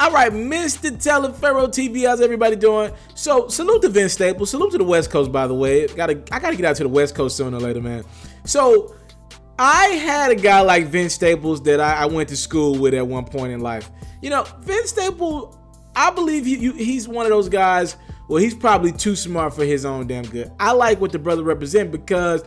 All right, Mr. Taliaferro TV, how's everybody doing? So, salute to Vince Staples. Salute to the West Coast, by the way. I gotta get out to the West Coast sooner or later, man. So, I had a guy like Vince Staples that I went to school with at one point in life. You know, Vince Staples, I believe he's one of those guys, well, he's probably too smart for his own damn good. I like what the brother represents because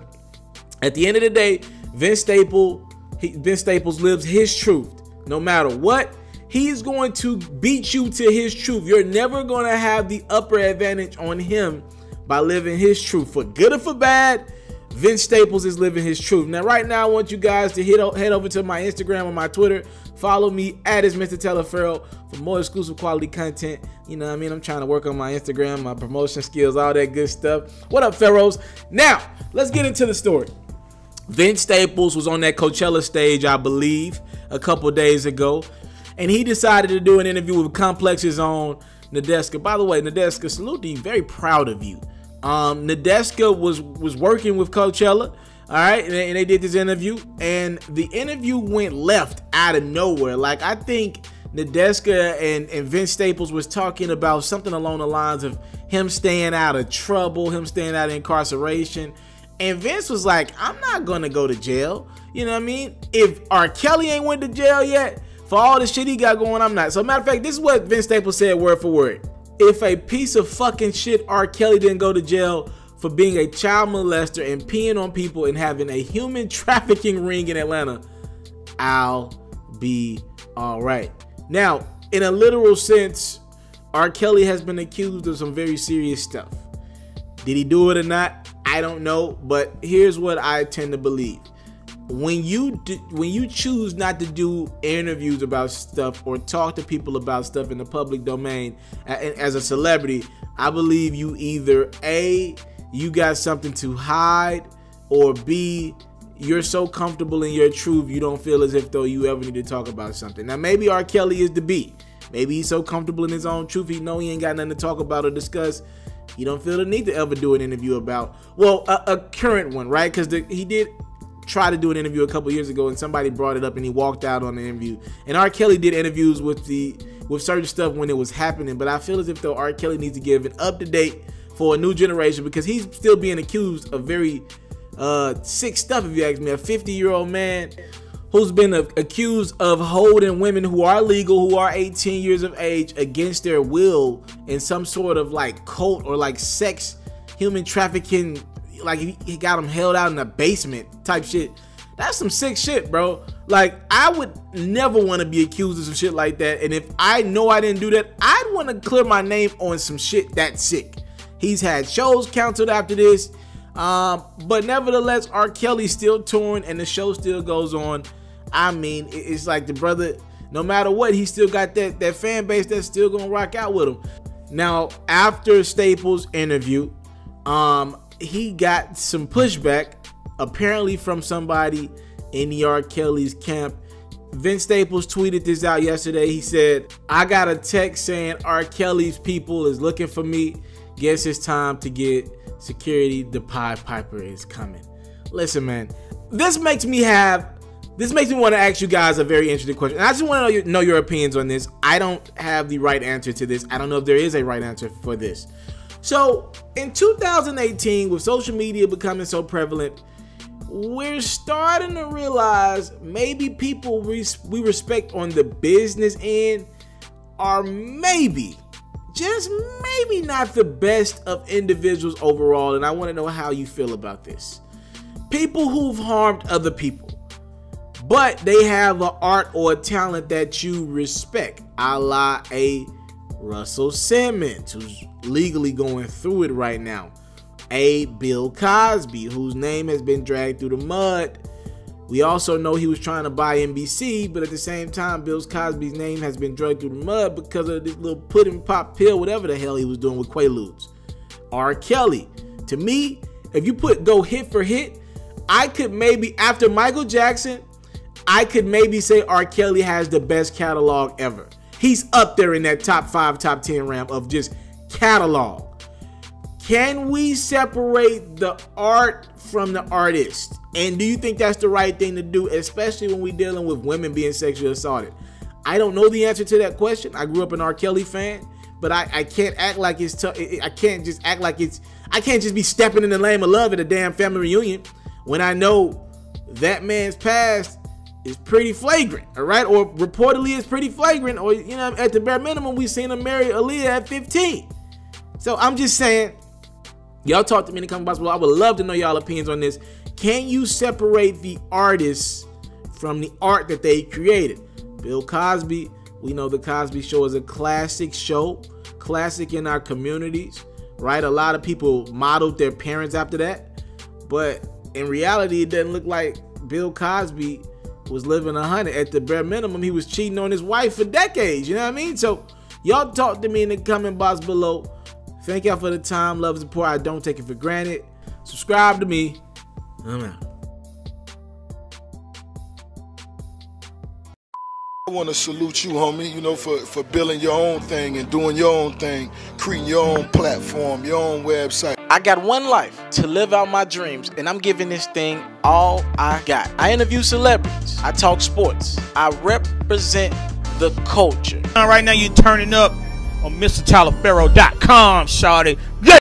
at the end of the day, Vince Staples lives his truth. No matter what, he's going to beat you to his truth. You're never going to have the upper advantage on him by living his truth. For good or for bad, Vince Staples is living his truth. Now, right now, I want you guys to head over to my Instagram or my Twitter. Follow me at itsmrtaliaferro for more exclusive quality content. You know what I mean? I'm trying to work on my Instagram, my promotion skills, all that good stuff. What up, Pharaohs? Now, let's get into the story. Vince Staples was on that Coachella stage, I believe, a couple days ago. And he decided to do an interview with Complex's own Nadeska. By the way, Nadeska, salute to you. Very proud of you. Nadeska was working with Coachella, all right, and they did this interview, and the interview went left out of nowhere. Like, I think Nadeska and Vince Staples was talking about something along the lines of him staying out of trouble, him staying out of incarceration, and Vince was like, I'm not gonna go to jail. You know what I mean? If R.Kelly ain't went to jail yet, for all the shit he got going, I'm not. So, matter of fact, this is what Vince Staples said word for word. If a piece of fucking shit R.Kelly didn't go to jail for being a child molester and peeing on people and having a human trafficking ring in Atlanta, I'll be all right. Now, in a literal sense, R.Kelly has been accused of some very serious stuff. Did he do it or not? I don't know, but here's what I tend to believe. When you choose not to do interviews about stuff or talk to people about stuff in the public domain as a celebrity, I believe you either A, you got something to hide, or B, you're so comfortable in your truth you don't feel as if though you ever need to talk about something. Now, maybe R. Kelly is the B. Maybe he's so comfortable in his own truth he know he ain't got nothing to talk about or discuss. He don't feel the need to ever do an interview about, well, a current one, right? Because he did try to do an interview a couple years ago and somebody brought it up and he walked out on the interview. And R. Kelly did interviews with certain stuff when it was happening, but I feel as if though R. Kelly needs to give an up-to-date for a new generation because he's still being accused of very sick stuff, if you ask me. A 50-year-old man who's been accused of holding women who are legal, who are 18 years of age, against their will in some sort of like cult or like sex, human trafficking. Like he got him held out in a basement type shit. That's some sick shit, bro. Like, I would never want to be accused of some shit like that. And if I know I didn't do that, I'd want to clear my name on some shit that sick. He's had shows canceled after this. But nevertheless, R. Kelly's still touring and the show still goes on. I mean, it's like the brother, no matter what, he still got that fan base that's still gonna rock out with him. Now, after Staples' interview, he got some pushback, apparently from somebody in the R. Kelly's camp. Vince Staples tweeted this out yesterday. He said, I got a text saying R. Kelly's people is looking for me. Guess it's time to get security. The Pied Piper is coming. Listen, man, this makes me want to ask you guys a very interesting question. And I just want to know your opinions on this. I don't have the right answer to this. I don't know if there is a right answer for this. So in 2018, with social media becoming so prevalent, we're starting to realize maybe people we respect on the business end are maybe, just maybe not the best of individuals overall. And I want to know how you feel about this. People who've harmed other people, but they have an art or a talent that you respect, a la a Russell Simmons, who's legally going through it right now, a Bill Cosby, whose name has been dragged through the mud. We also know he was trying to buy NBC, but at the same time, Bill Cosby's name has been dragged through the mud because of this little pudding pop pill, whatever the hell he was doing with Quaaludes. R. Kelly, to me, if you go hit for hit, I could maybe, after Michael Jackson, I could maybe say R. Kelly has the best catalog ever. He's up there in that top 5, top 10 realm of just catalog. Can we separate the art from the artist? And do you think that's the right thing to do, especially when we're dealing with women being sexually assaulted? I don't know the answer to that question. I grew up an R.Kelly fan, but I can't act like it's tough. I can't just act like it's. I can't just be stepping in the name of love at a damn family reunion when I know that man's past is pretty flagrant, all right? Or reportedly is pretty flagrant, or, you know, at the bare minimum, we seen him marry Aaliyah at 15. So I'm just saying, y'all talk to me in the comment box below. I would love to know y'all opinions on this. Can you separate the artists from the art that they created? Bill Cosby, we know the Cosby Show is a classic show, classic in our communities, right? A lot of people modeled their parents after that, but in reality, it doesn't look like Bill Cosby was living 100. At the bare minimum, he was cheating on his wife for decades, you know what I mean? So y'all talk to me in the comment box below. Thank y'all for the time, love, and support. I don't take it for granted. Subscribe to me. I'm out. I want to salute you, homie, you know, for building your own thing and doing your own thing, creating your own platform, your own website. I got one life to live out my dreams, and I'm giving this thing all I got. I interview celebrities. I talk sports. I represent the culture. Right now, you're turning up on itsmrtaliaferro.com, shawty.